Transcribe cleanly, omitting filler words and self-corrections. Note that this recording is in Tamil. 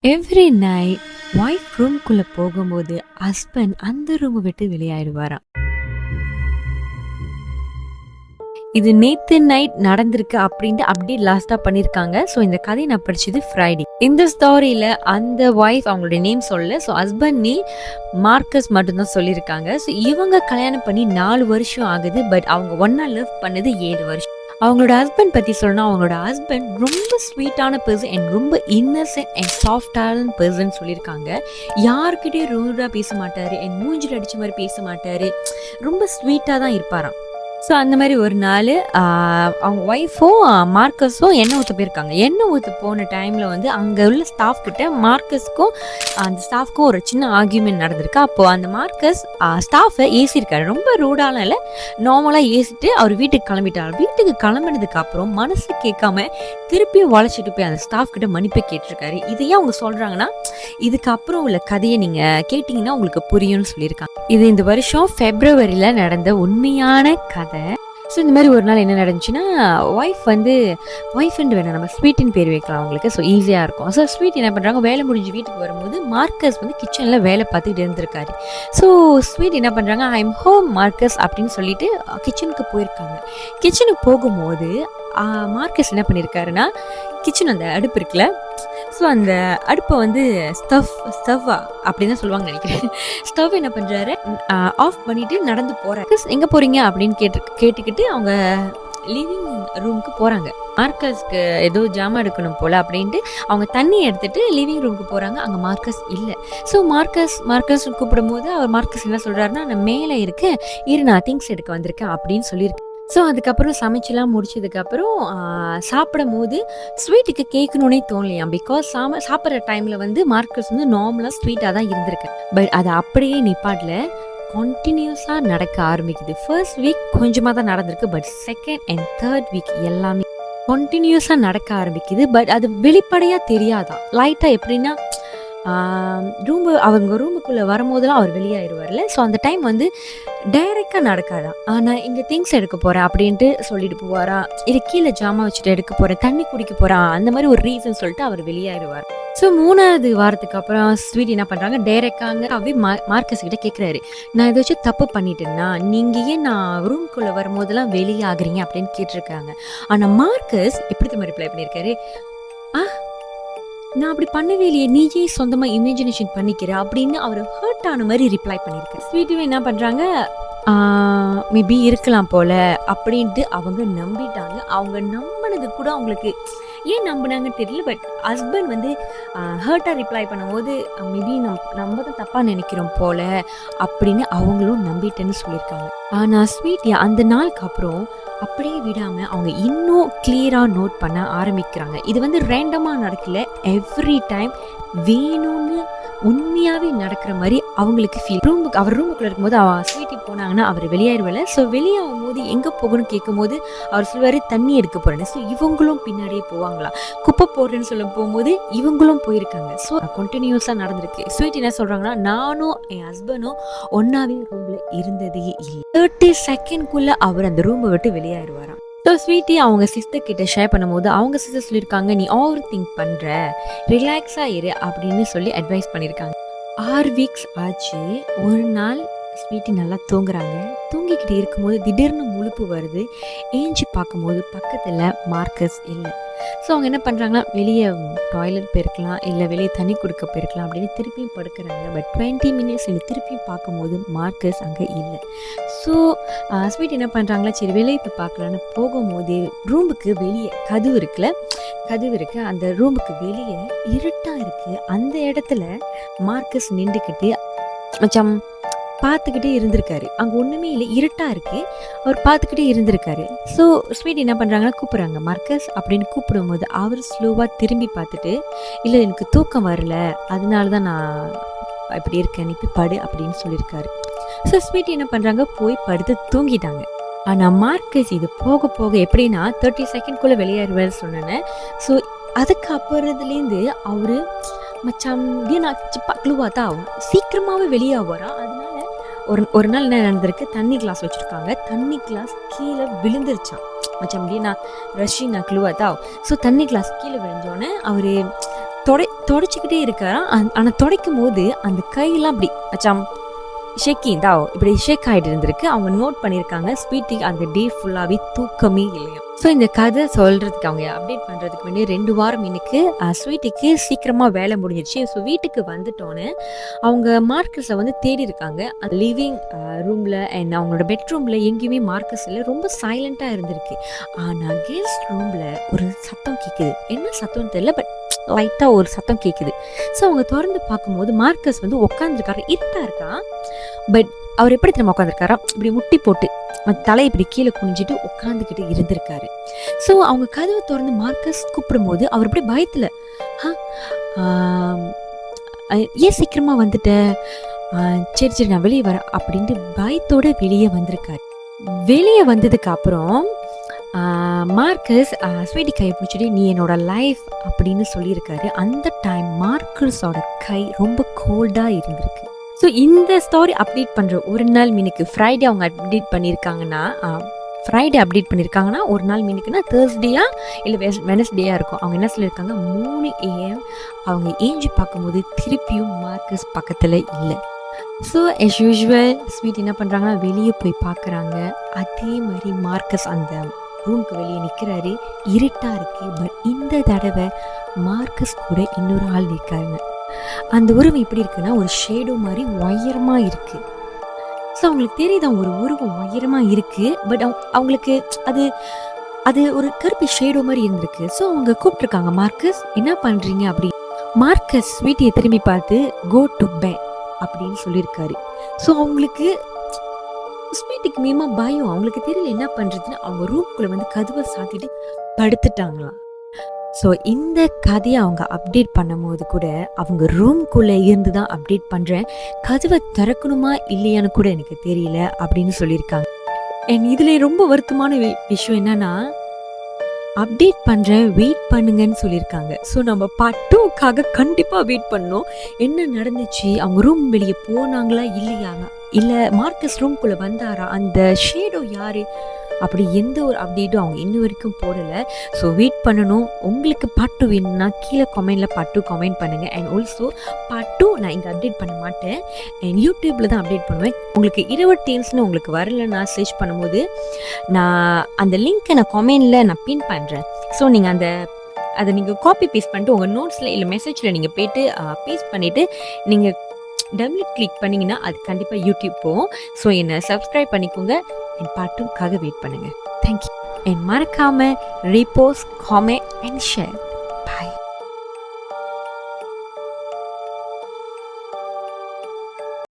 எவ்ரி நைட் ஒய்ஃப் ரூம்குள்ள போகும்போது ஹஸ்பண்ட் அந்த ரூமை விட்டு வெளியாயிடுவாராம். இது நேத்து நைட் நடந்திருக்கு அப்படின்ட்டு அப்படியே லாஸ்டா பண்ணியிருக்காங்க. ஸோ இந்த கதையை நான் படிச்சது ஃப்ரைடே. இந்த ஸ்டோரியில அந்த ஒய்ஃப் அவங்களுடைய நேம் சொல்லல. ஸோ ஹஸ்பண்ட் நேம் மார்க்கஸ் மட்டும்தான் சொல்லியிருக்காங்க. ஸோ இவங்க கல்யாணம் பண்ணி 4 வருஷம் ஆகுது. பட் அவங்க ஒன்னா லவ் பண்ணது 7 வருஷம். அவங்களோட ஹஸ்பண்ட் பத்தி சொல்லணும். அவங்களோட ஹஸ்பண்ட் ரொம்ப ஸ்வீட்டான பர்சன் அண்ட் ரொம்ப இன்னசென்ட் அண்ட் சாஃப்டான பர்சன் சொல்லியிருக்காங்க. யாருக்கிட்டே ரூடா பேச மாட்டாரு அண்ட் மூஞ்சில் அடிச்ச மாதிரி பேச மாட்டாரு. ரொம்ப ஸ்வீட்டாக தான் இருப்பாராம். ஸோ அந்த மாதிரி ஒரு நாள் அவங்க ஒய்ஃபும் மார்க்கஸும் எண்ணெய் ஊற்ற போயிருக்காங்க. எண்ணெய் ஊற்ற போன டைமில் வந்து அங்கே உள்ள ஸ்டாஃப் கிட்ட மார்க்கஸ்க்கும் அந்த ஸ்டாஃப்க்கும் ஒரு சின்ன ஆர்கியூமெண்ட் நடந்திருக்கு. அப்போது அந்த மார்க்கஸ் ஸ்டாஃபை ஏசியிருக்காரு. ரொம்ப ரூடாலாம் இல்லை, நார்மலாக ஏசிட்டு அவர் வீட்டுக்கு கிளம்பிட்டார். வீட்டுக்கு கிளம்பினதுக்கு அப்புறம் மனசு கேட்காம திருப்பியும் வளைச்சிட்டு போய் அந்த ஸ்டாஃப் கிட்ட மன்னிப்பை கேட்டிருக்காரு. இதையே அவங்க சொல்கிறாங்கன்னா இதுக்கப்புறம் உள்ள கதையை நீங்கள் கேட்டிங்கன்னா உங்களுக்கு புரியும்னு சொல்லியிருக்காங்க. இது இந்த வருஷம் ஃபெப்ரவரியில் நடந்த உண்மையான கதை. ஸோ இந்த மாதிரி ஒரு நாள் என்ன நடந்துச்சுன்னா, ஒய்ஃப் அண்ட் வேணாம் நம்ம ஸ்வீட்டின்னு பேர் வைக்கலாம் அவங்களுக்கு. ஸோ ஈஸியாக இருக்கும். ஸோ ஸ்வீட் என்ன பண்ணுறாங்க, வேலை முடிஞ்சு வீட்டுக்கு வரும்போது மார்க்கஸ் வந்து கிச்சனில் வேலை பார்த்துக்கிட்டு இருந்திருக்காரு. ஸோ ஸ்வீட் என்ன பண்ணுறாங்க, ஐ எம் ஹோம் மார்க்கஸ் அப்படின்னு சொல்லிட்டு கிச்சனுக்கு போயிருக்காங்க. கிச்சனுக்கு போகும்போது மார்க்கஸ் என்ன பண்ணியிருக்காருன்னா, கிச்சன் அந்த அடுப்பு இருக்குல்ல, ஸோ அந்த அடுப்பை வந்து ஸ்டவ் அப்படின்னு தான் சொல்லுவாங்க நினைக்கிறேன். ஸ்டவ் என்ன பண்ணுறாரு, ஆஃப் பண்ணிட்டு நடந்து போகிறாரு. எங்கே போகிறீங்க அப்படின்னு கேட்டுக்கிட்டு அவங்க லிவிங் ரூமுக்கு போகிறாங்க. மார்க்கஸ்க்கு ஏதோ ஜாமான் எடுக்கணும் போல் அப்படின்ட்டு அவங்க தண்ணி எடுத்துகிட்டு லிவிங் ரூமுக்கு போகிறாங்க. அங்கே மார்க்கஸ் இல்லை. ஸோ மார்க்கஸ் கூப்பிடும் போது மார்க்கஸ் என்ன சொல்கிறாருன்னா, நான் மேலே இருக்கேன், நான் திங்ஸ் எடுக்க வந்திருக்கேன் அப்படின்னு சொல்லியிருக்கேன். ஸோ அதுக்கப்புறம் சமைச்செல்லாம் முடிச்சதுக்கப்புறம் சாப்பிடும் போது ஸ்வீட்டுக்கு கேட்கணுன்னே தோணலையாம். பிகாஸ் சாப்பிட்ற டைமில் வந்து மார்க்கஸ் வந்து நார்மலாக ஸ்வீட்டாக தான் இருந்திருக்கு. பட் அதை அப்படியே நிப்பாட்டில் கண்டினியூஸாக நடக்க ஆரம்பிக்குது. ஃபர்ஸ்ட் வீக் கொஞ்சமாக தான் நடந்திருக்கு. But second and third week எல்லாமே கண்டினியூஸாக நடக்க ஆரம்பிக்குது. பட் அது வெளிப்படையாக தெரியாதான். லைட்டாக எப்படின்னா அவங்க ரூமுக்குள்ளே வரும்போதெல்லாம் அவர் வெளியாகிடுவார்ல. ஸோ அந்த டைம் வந்து டைரெக்டாக நடக்காதான். நான் இங்கே திங்ஸ் எடுக்க போகிறேன் அப்படின்ட்டு சொல்லிட்டு போவாரா, இல்லை கீழே ஜாமான் வச்சுட்டு எடுக்க போகிறேன், தண்ணி குடிக்க போகிறேன், அந்த மாதிரி ஒரு ரீசன் சொல்லிட்டு அவர் வெளியாகிடுவார். ஸோ 3வது வாரத்துக்கு அப்புறம் ஸ்வீட் என்ன பண்ணுறாங்க, டைரெக்டாகவே மார்க்கஸ் கிட்ட கேட்குறாரு, நான் ஏதாச்சும் தப்பு பண்ணிட்டேன்னா நீங்கள் ஏன் நான் ரூம்குள்ளே வரும்போதெல்லாம் வெளியாகிறீங்க அப்படின்னு கேட்டிருக்காங்க. ஆனால் மார்க்கஸ் எப்படி தான் ரிப்ளை பண்ணியிருக்காரு, நான் அப்படி பண்ணவே இல்லையே, நீயே சொந்தமாக இமேஜினேஷன் பண்ணிக்கிற அப்படின்னு அவர் ஹர்ட் ஆன மாதிரி ரிப்ளை பண்ணியிருக்கேன். ஸ்வீட்டும் என்ன பண்ணுறாங்க, மேபி இருக்கலாம் போல அப்படின்ட்டு அவங்க நம்பிட்டாங்க. அவங்க நம்பினது கூட அவங்களுக்கு ஏன் நம்பினாங்கன்னு தெரியல. பட் ஹஸ்பண்ட் வந்து ஹர்ட்டாக ரிப்ளை பண்ணும்போது மேபி நம்ம தான் தப்பாக நினைக்கிறோம் போல அப்படின்னு அவங்களும் நம்பிட்டேன்னு சொல்லியிருக்காங்க. ஆனால் ஸ்வீட் அந்த நாளுக்கு அப்புறம் அப்படியே விடாமல் அவங்க இன்னும் கிளியராக நோட் பண்ண ஆரம்பிக்கிறாங்க. இது வந்து ரேண்டமாக நடக்கல, எவ்ரி டைம் வேணும்னு உண்மையாகவே நடக்கிற மாதிரி அவங்களுக்கு ஃபீல். அவர் ரூமுக்குள்ளே இருக்கும்போது ஸ்வீட்டி போனாங்கன்னா அவர் வெளியாயிருவல. ஸோ வெளியாகும் போது எங்கே போகணும்னு கேட்கும் போது அவர் சொல்லுவார் தண்ணி எடுக்க போகிறேன்னு. ஸோ இவங்களும் பின்னாடியே போவாங்களா, குப்பை போடுறேன்னு சொல்ல போகும்போது இவங்களும் போயிருக்காங்க. ஸோ கண்டினியூஸாக நடந்திருக்கு. ஸ்வீட் என்ன சொல்கிறாங்கன்னா, நானும் என் ஹஸ்பண்டும் ஒன்றாவே ரூமில் இருந்ததே இல்லை. 30 செகண்ட்குள்ளே அவர் அந்த ரூமை விட்டு வெளியாயிருவாராம். ஸோ ஸ்வீட்டி அவங்க சிஸ்டர் கிட்ட ஷேர் பண்ணும்போது அவங்க சிஸ்டர் சொல்லியிருக்காங்க, நீ ஓவர் திங்க் பண்ணுற, ரிலாக்ஸாக இரு அப்படின்னு சொல்லி அட்வைஸ் பண்ணியிருக்காங்க. 6 வீக்ஸ் ஆச்சு. ஒரு நாள் ஸ்வீட்டி நல்லா தூங்குறாங்க. தூங்கிக்கிட்டு இருக்கும்போது திடீர்னு முழுப்பு வருது. ஏஞ்சி பார்க்கும்போது பக்கத்தில் மார்க்கஸ் இல்லை. ஸோ அவங்க என்ன பண்ணுறாங்கன்னா, வெளியே டாய்லெட் போயிருக்கலாம், இல்லை வெளியே தண்ணி கொடுக்க போயிருக்கலாம் அப்படின்னு திருப்பியும் படுக்கிறாங்க. பட் 20 மினிட்ஸ் திருப்பியும் பார்க்கும்போது மார்க்கஸ் அங்கே இல்லை. ஸோ ஸ்வீட் என்ன பண்ணுறாங்களா, சரி வெளியே போய் பார்க்கலான்னு போகும்போது ரூமுக்கு வெளியே கதவு இருக்குது. அந்த ரூமுக்கு வெளியே இருட்டாக இருக்குது. அந்த இடத்துல மார்க்கஸ் நின்றுக்கிட்டு மச்சான் பார்த்துக்கிட்டே இருந்திருக்காரு. அங்கே ஒன்றுமே இல்லை, இருட்டாக இருக்குது, அவர் பார்த்துக்கிட்டே இருந்திருக்காரு. ஸோ ஸ்வீட் என்ன பண்ணுறாங்கன்னா, கூப்பிட்றாங்க மார்க்கஸ் அப்படின்னு கூப்பிடும்போது அவர் ஸ்லோவாக திரும்பி பார்த்துட்டு, இல்லை எனக்கு தூக்கம் வரல, அதனால தான் நான் இப்படி இருக்கேன், நீ போய் படு அப்படின்னு சொல்லியிருக்காரு. ஸோ ஸ்வீட் என்ன பண்ணுறாங்க, போய் படுத்து தூங்கிட்டாங்க. ஆனால் மார்க்கஸ் இது போக போக எப்படின்னா 30 செகண்ட்குள்ளே வெளியேறுவார் சொன்னேன்னு. ஸோ அதுக்கு அப்புறத்துலேருந்து அவர் மச்சான் நான் க்ளூவாக தான் ஆகும், சீக்கிரமாகவே வெளியாகிறான். அதனால ஒரு நாள் என்ன நடந்திருக்கு, தண்ணி கிளாஸ் வச்சுருக்காங்க, தண்ணி கிளாஸ் கீழே விழுந்துருச்சான். மச்சான் நான் க்ளூவாக தான் ஆகும். ஸோ தண்ணி கிளாஸ் கீழே விழுந்தோடனே அவர் தொடச்சிக்கிட்டே இருக்காராம். ஆனால் துடைக்கும் போது அந்த கையெல்லாம் அப்படி அச்சாம் ஷேக்கிங் தான் இப்படி ஷேக் ஆகிட்டு இருந்திருக்கு. அவங்க நோட் பண்ணியிருக்காங்க ஸ்வீட்டிக்கு அந்த டே ஃபுல்லாகவே தூக்கமே இல்லையா. ஸோ இந்த கதை சொல்கிறதுக்கு அவங்க அப்டேட் பண்ணுறதுக்கு முன்னாடி 2 வாரம் எனக்கு ஸ்வீட்டிக்கு சீக்கிரமாக வேலை முடிஞ்சிருச்சு. ஸோ வீட்டுக்கு வந்துட்டோன்னே அவங்க மார்க்கஸை வந்து தேடி இருக்காங்க. அந்த லிவிங் ரூமில் அண்ட் அவங்களோட பெட்ரூமில் எங்கேயுமே மார்க்கஸ் இல்லை, ரொம்ப சைலண்ட்டாக இருந்திருக்கு. ஆனால் கெஸ்ட் ரூமில் ஒரு சத்தம் கேட்குது. என்ன சத்தம்னு தெரியல, பட் லைட்டாக ஒரு சத்தம் கேட்குது. ஸோ அவங்க திறந்து பார்க்கும்போது மார்க்கஸ் வந்து உட்காந்துருக்காரு. இருட்டாக இருக்கா, பட் அவர் எப்படி நம்ம உட்காந்துருக்காரா, இப்படி முட்டி போட்டு தலை இப்படி கீழே குனிஞ்சிட்டு உட்காந்துக்கிட்டு இருந்திருக்காரு. ஸோ அவங்க கதவை திறந்து மார்க்கஸ் கூப்பிடும்போது அவர் அப்படியே பயத்தில் ஏன் சீக்கிரமாக வந்துட்டேன், சரி நான் வெளியே வரேன் அப்படின்ட்டு பயத்தோட வெளியே வந்திருக்காரு. வெளியே வந்ததுக்கு அப்புறம் மார்க்கஸ் ஸ்வீட்டி கையை பிடிச்சிட்டு நீ என்னோட லைஃப் அப்படின்னு சொல்லியிருக்காரு. அந்த டைம் மார்க்கஸோட கை ரொம்ப கோல்டாக இருந்திருக்கு. ஸோ இந்த ஸ்டோரி அப்டேட் பண்ணுற ஒரு நாள் மீனுக்கு ஃப்ரைடே அவங்க அப்டேட் பண்ணியிருக்காங்கன்னா ஒரு நாள் மீனுக்குன்னா தேர்ஸ்டேயா இல்லை வெனஸ்டேயாக இருக்கும். அவங்க என்ன சொல்லியிருக்காங்க, 3 AM அவங்க ஏஞ்சி பார்க்கும்போது திருப்பியும் மார்க்கஸ் பக்கத்தில் இல்லை. ஸோ as usual ஸ்வீட் என்ன பண்ணுறாங்கன்னா வெளியே போய் பார்க்குறாங்க. அதே மாதிரி மார்க்கஸ் அந்த ரூமுக்கு வெளியே நிற்கிறாரு. இருட்டாக இருக்குது. பட் இந்த தடவை மார்க்கஸ் கூட இன்னொரு ஆள் நிற்காருங்க. அந்த உருவம் எப்படி இருக்குன்னா ஒரு ஷேடோ மாதிரி உயரமாக இருக்குது. ஸோ அவங்களுக்கு தெரியுது ஒரு உருவம் உயரமாக இருக்குது. பட் அவங்களுக்கு அது ஒரு கருப்பு ஷேடோ மாதிரி இருந்திருக்கு. ஸோ அவங்க கூப்பிட்ருக்காங்க, மார்க்கஸ் என்ன பண்ணுறீங்க அப்படி. மார்க்கஸ் ஸ்வீட்டியை திரும்பி பார்த்து கோ டு பெட் அப்படின்னு சொல்லியிருக்காரு. ஸோ அவங்களுக்கு ஸ்வீட்டிக்கு மீமா பயம், அவங்களுக்கு தெரியல என்ன பண்ணுறதுன்னு. அவங்க ரூம்குள்ளே வந்து கதவை சாத்திட்டு படுத்துட்டாங்களாம். ஸோ இந்த கதையை அவங்க அப்டேட் பண்ணும்போது கூட அவங்க ரூம்குள்ளே இருந்து தான் அப்டேட் பண்ணுறேன், கதவை திறக்கணுமா இல்லையான்னு கூட எனக்கு தெரியல அப்படின்னு சொல்லியிருக்காங்க. அண்ட் இதில் ரொம்ப வருத்தமான விஷயம் என்னன்னா அப்டேட் பண்ணுறேன் வெயிட் பண்ணுங்கன்னு சொல்லியிருக்காங்க. ஸோ நம்ம பார்ட் 2க்காக கண்டிப்பாக வெயிட் பண்ணோம். என்ன நடந்துச்சு, அவங்க ரூம் வெளியே போனாங்களா இல்லையா, இல்லை மார்க்கஸ் ரூம்குள்ளே வந்தாரா, அந்த ஷேடோ யார், அப்படி எந்த ஒரு அப்டேட்டும் அவங்க இன்ன வரைக்கும் போடலை. ஸோ வெயிட் பண்ணணும். உங்களுக்கு பார்ட் 2 வேணும்னா கீழே கமெண்டில் பார்ட் 2 கமெண்ட் பண்ணுங்கள். அண்ட் ஆல்சோ பார்ட் 2 நான் இங்கே அப்டேட் பண்ண மாட்டேன், அண்ட் யூடியூப்பில் தான் அப்டேட் பண்ணுவேன். உங்களுக்கு 20 டேல்ஸ்னு உங்களுக்கு வரல, நான் சர்ச் பண்ணும்போது நான் அந்த லிங்க்கை நான் கமெண்டில் நான் பின் பண்ணுறேன். ஸோ நீங்கள் அதை நீங்கள் காப்பி பேஸ்ட் பண்ணிட்டு உங்கள் நோட்ஸில் இல்லை மெசேஜில் நீங்கள் போய்ட்டு பேஸ்ட் பண்ணிவிட்டு நீங்கள் டபுள் கிளிக் பண்ணிங்கன்னா அது கண்டிப்பாக யூடியூப் போகும். ஸோ என்னை சப்ஸ்கிரைப் பண்ணிக்கோங்க. என் பார்ட் 2க்காக வெயிட் பண்ணுங்கள். தேங்க்யூ. அண்ட் மறக்காமல் ரீபோஸ்ட், காமெண்ட் அண்ட் ஷேர்.